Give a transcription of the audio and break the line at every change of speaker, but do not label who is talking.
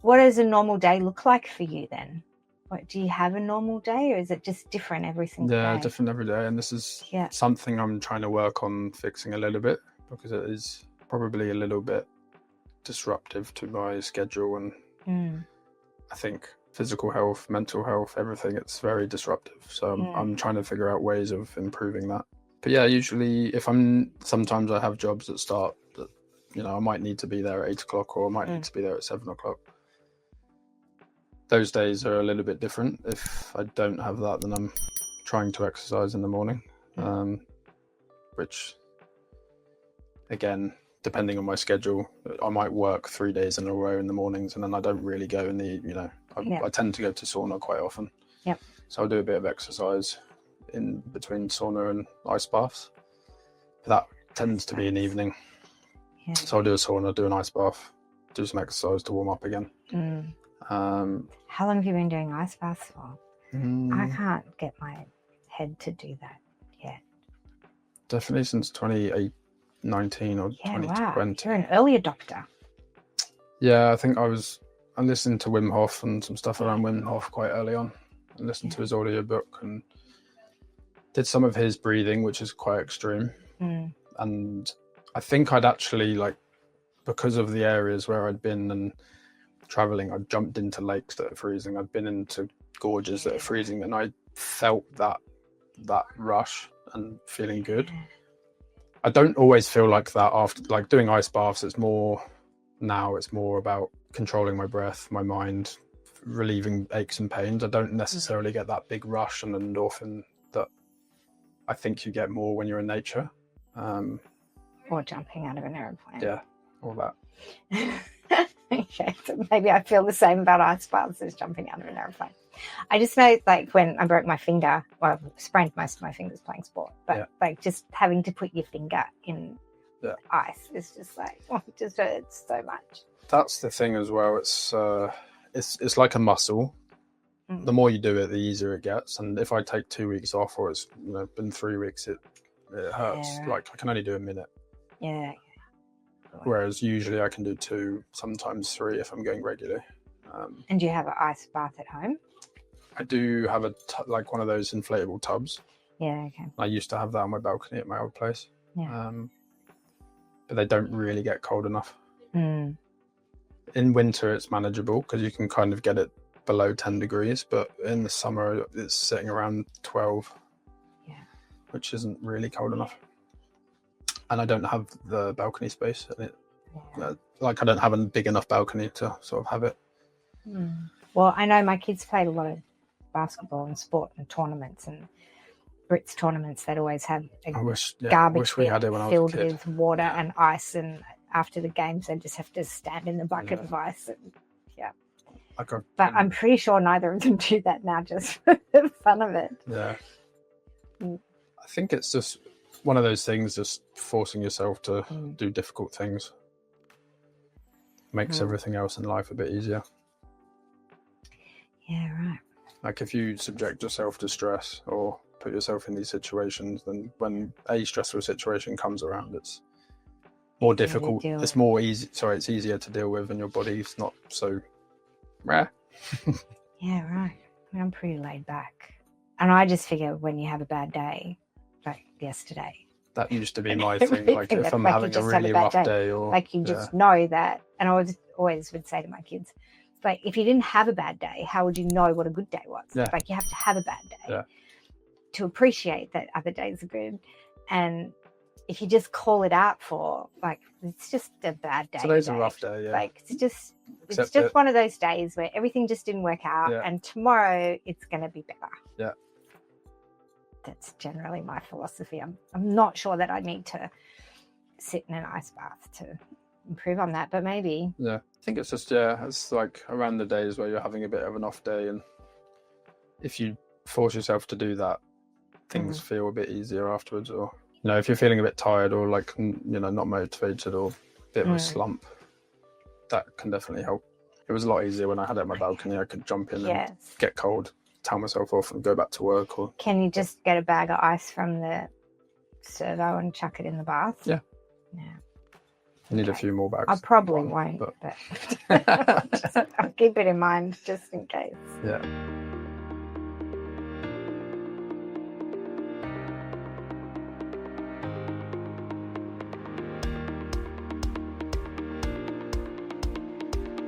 what does a normal day look like for you then? What, do you have a normal day, or is it just different every single day?
Yeah, different every day. And this is something I'm trying to work on fixing a little bit, because it is probably a little bit disruptive to my schedule. And I think physical health, mental health, everything, it's very disruptive. So I'm trying to figure out ways of improving that. But yeah, usually sometimes I have jobs that start that, I might need to be there at 8 o'clock, or I might need to be there at 7 o'clock. Those days are a little bit different. If I don't have that, then I'm trying to exercise in the morning, which, again, depending on my schedule, I might work 3 days in a row in the mornings, and then I don't really go in the, I tend to go to sauna quite often.
Yep.
So I'll do a bit of exercise in between sauna and ice baths. But that tends to be an evening. Yeah. So I'll do a sauna, do an ice bath, do some exercise to warm up again.
How long have you been doing ice baths for? I can't get my head to do that yet.
Definitely since 2019 or 2020.
Wow. You're an early adopter.
Yeah, I think I listened to Wim Hof and some stuff around Wim Hof quite early on, and listened to his audiobook and did some of his breathing, which is quite extreme. And I think I'd actually, because of the areas where I'd been and traveling, I'd jumped into lakes that are freezing. I'd been into gorges that are freezing, and I felt that rush and feeling good. I don't always feel like that after, doing ice baths. It's more about controlling my breath, my mind, relieving aches and pains. I don't necessarily get that big rush and endorphin that I think you get more when you're in nature.
Or jumping out of an aeroplane.
Yeah, all that.
Okay, so maybe I feel the same about ice baths as jumping out of an aeroplane. I just know, when I broke my finger, well, I sprained most of my fingers playing sport, but just having to put your finger in ice is just it just hurts so much.
That's the thing as well. It's like a muscle. The more you do it, the easier it gets. And if I take 2 weeks off, or it's been 3 weeks, it hurts.
Yeah, right.
I can only do a minute.
Yeah.
Whereas usually I can do 2, sometimes 3 if I'm going regularly.
And do you have an ice bath at home?
I do have one of those inflatable tubs.
Yeah, okay.
I used to have that on my balcony at my old place.
Yeah.
But they don't really get cold enough. In winter, it's manageable because you can kind of get it below 10 degrees. But in the summer, it's sitting around 12, which isn't really cold enough. And I don't have the balcony space. I don't have a big enough balcony to sort of have it.
Well, I know my kids played a lot of basketball and sport and tournaments, and Brits tournaments. They'd always have a garbage bin filled with water and ice, and after the games, they just have to stand in the bucket of ice. And, but I'm pretty sure neither of them do that now, just for the fun of it.
Yeah. I think it's just one of those things, just forcing yourself to do difficult things makes everything else in life a bit easier.
Yeah, right.
If you subject yourself to stress or put yourself in these situations, then when a stressful situation comes around, it's more difficult. It's more easy. Sorry, it's easier to deal with, and your body's not so rare.
Yeah, right. I'm pretty laid back, and I just figure when you have a bad day, like yesterday.
That used to be my thing. If I'm having a really rough day, or
you just know that. And I always would say to my kids, if you didn't have a bad day, how would you know what a good day was?
Yeah.
You have to have a bad day to appreciate that other days are good. And if you just call it out for it's just a bad day.
Today's a rough day. Yeah.
It's just one of those days where everything just didn't work out, and tomorrow it's going to be better.
Yeah.
That's generally my philosophy. I'm not sure that I need to sit in an ice bath to improve on that, but maybe.
Yeah, I think it's just it's around the days where you're having a bit of an off day, and if you force yourself to do that, things feel a bit easier afterwards. Or if you're feeling a bit tired or not motivated or a bit of a slump, that can definitely help. It was a lot easier when I had it on my balcony. I could jump in and get cold, towel myself off and go back to work. Or
can you just get a bag of ice from the servo and chuck it in the bath?
Yeah. You need a few more bags.
I probably won't, but I'll keep it in mind just in case.
Yeah.